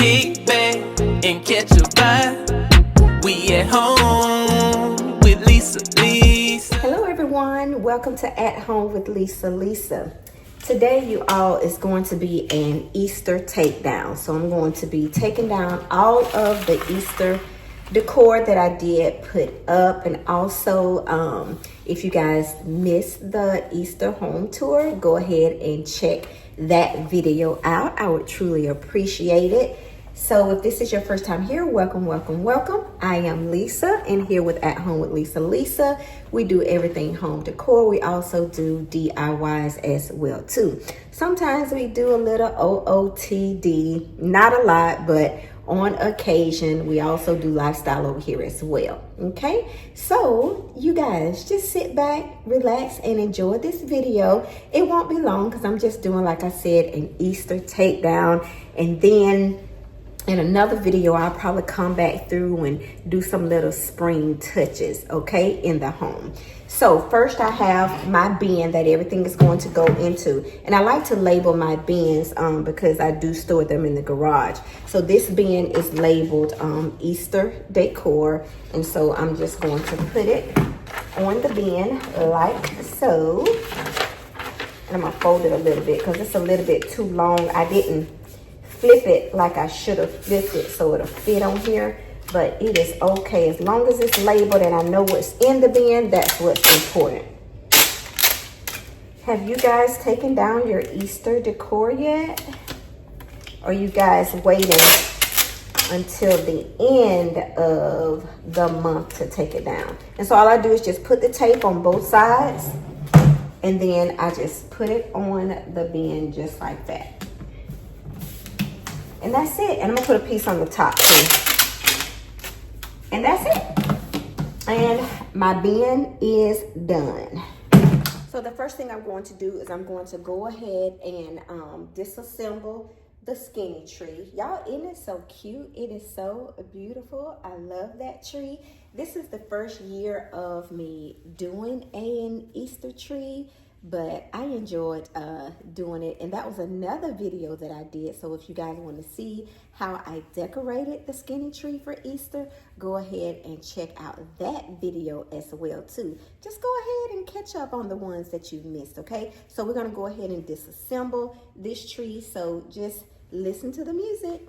kick back and catch a vibe. We at home with Lisa. Hello everyone, welcome to At Home with Lisa. Today you all is going to be an Easter takedown. So I'm going to be taking down all of the Easter decor that I did put up, and also if you guys missed the Easter home tour, go ahead and check that video out. I would truly appreciate it. So if this is your first time here, welcome. I am Lisa, and here with At Home with Lisa, we do everything home decor. We also do DIYs as well too. Sometimes we do a little OOTD, not a lot, but on occasion we also do lifestyle over here as well. Okay, so you guys just sit back, relax, and enjoy this video. It won't be long because I'm just doing, like I said, an Easter takedown, and then in another video I'll probably come back through and do some little spring touches, okay, in the home. So first I have my bin that everything is going to go into, and I like to label my bins because I do store them in the garage. So this bin is labeled Easter decor, and so I'm just going to put it on the bin like so, and I'm gonna fold it a little bit because it's a little bit too long. I didn't flip it like I should have flipped it so it'll fit on here, but it is okay as long as it's labeled and I know what's in the bin. That's what's important. Have you guys taken down your Easter decor yet? Or are you guys waiting until the end of the month to take it down? And so all I do is just put the tape on both sides, and then I just put it on the bin just like that. And that's it. And I'm gonna put a piece on the top too. And that's it. And my bin is done. So the first thing I'm going to do is I'm going to go ahead and disassemble the skinny tree. Y'all, isn't it so cute? It is so beautiful. I love that tree. This is the first year of me doing an Easter tree, but I enjoyed doing it, and that was another video that I did. So if you guys want to see how I decorated the skinny tree for Easter, go ahead and check out that video as well too. Just go ahead and catch up on the ones that you've missed, okay? So we're gonna go ahead and disassemble this tree, so just listen to the music.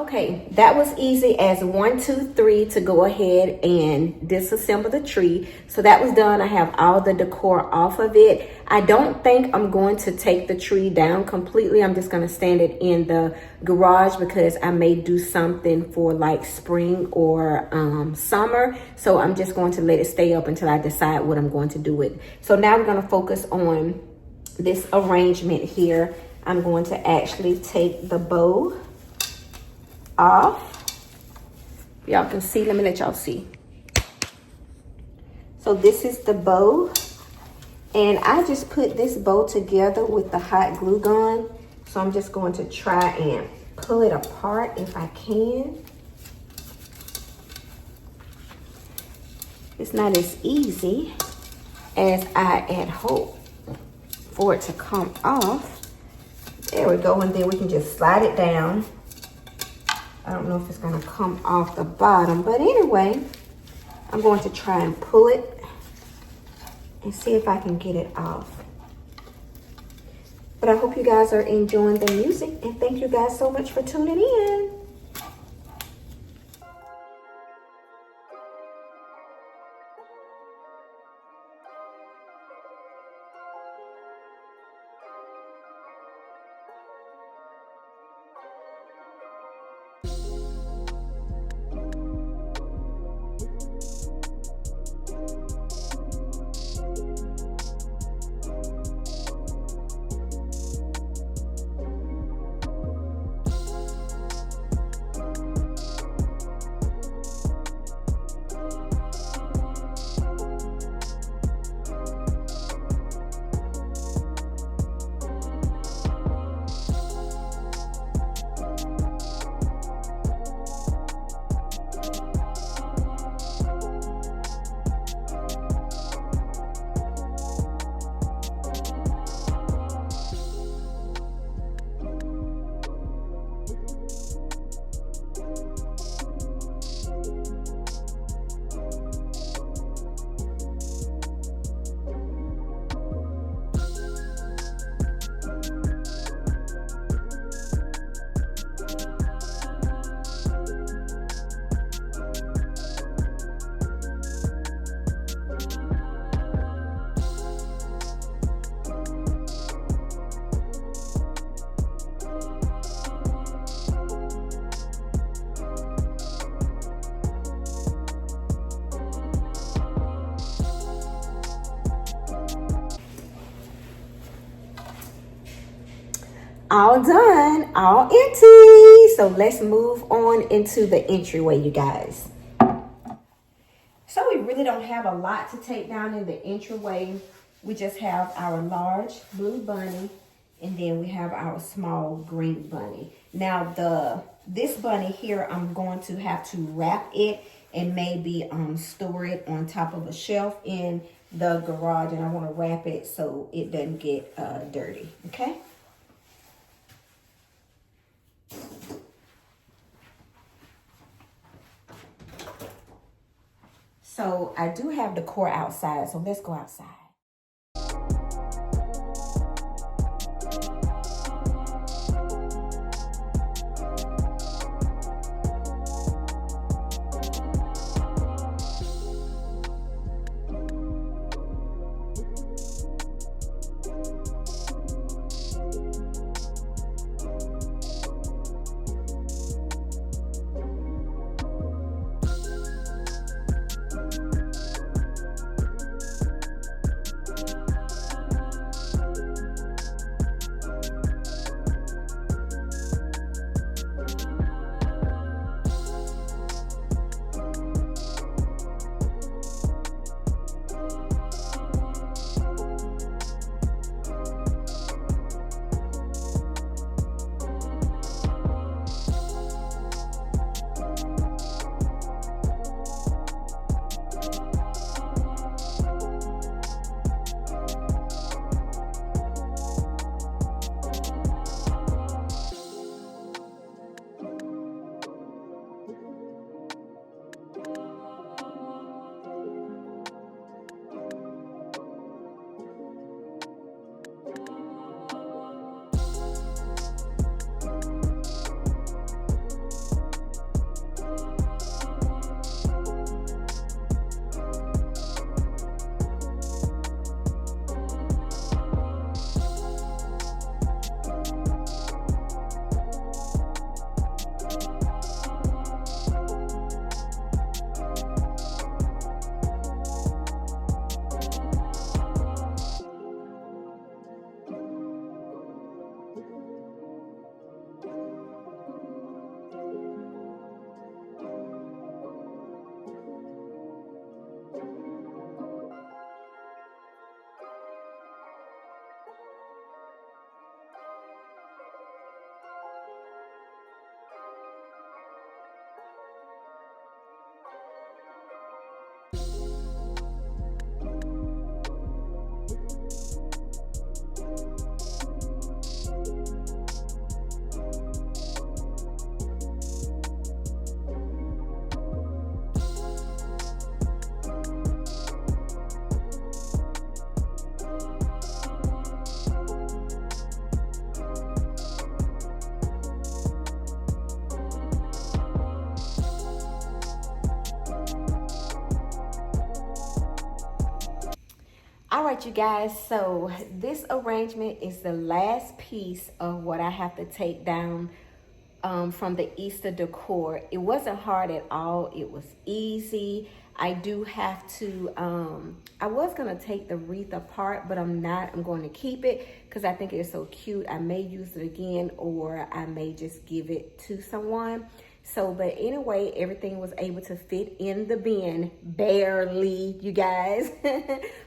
Okay, that was easy as 1, 2, 3 to go ahead and disassemble the tree. So that was done. I have all the decor off of it. I don't think I'm going to take the tree down completely. I'm just going to stand it in the garage because I may do something for like spring or summer. So I'm just going to let it stay up until I decide what I'm going to do with it. So now we're going to focus on this arrangement here. I'm going to actually take the bow off. Y'all can see, let me let y'all see. So this is the bow, and I just put this bow together with the hot glue gun. So I'm just going to try and pull it apart if I can. It's not as easy as I had hoped for it to come off. There we go, and then we can just slide it down. I don't know if it's gonna come off the bottom, but anyway, I'm going to try and pull it and see if I can get it off. But I hope you guys are enjoying the music, and thank you guys so much for tuning in. All done, all empty. So let's move on into the entryway, you guys. So we really don't have a lot to take down in the entryway. We just have our large blue bunny, and then we have our small green bunny. Now this bunny here, I'm going to have to wrap it and maybe store it on top of a shelf in the garage, and I want to wrap it so it doesn't get dirty, okay? So I do have decor outside, so let's go outside. All right, you guys, so this arrangement is the last piece of what I have to take down from the Easter decor. It wasn't hard at all. It was easy. I do have to, I was going to take the wreath apart, but I'm not. I'm going to keep it because I think it's so cute. I may use it again, or I may just give it to someone. So, but anyway, everything was able to fit in the bin, barely, you guys.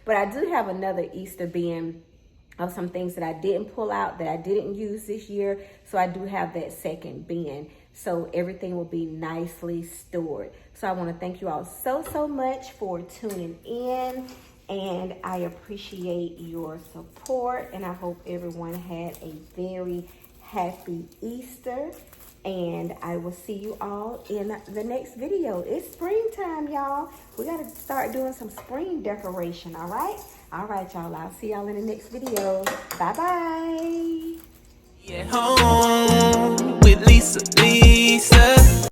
But I do have another Easter bin of some things that I didn't pull out, that I didn't use this year. So I do have that second bin. So everything will be nicely stored. So I want to thank you all so much for tuning in. And I appreciate your support. And I hope everyone had a very happy Easter. And I will see you all in the next video. It's springtime, y'all. We got to start doing some spring decoration, all right? All right, y'all. I'll see y'all in the next video. Bye-bye. Home with Lisa.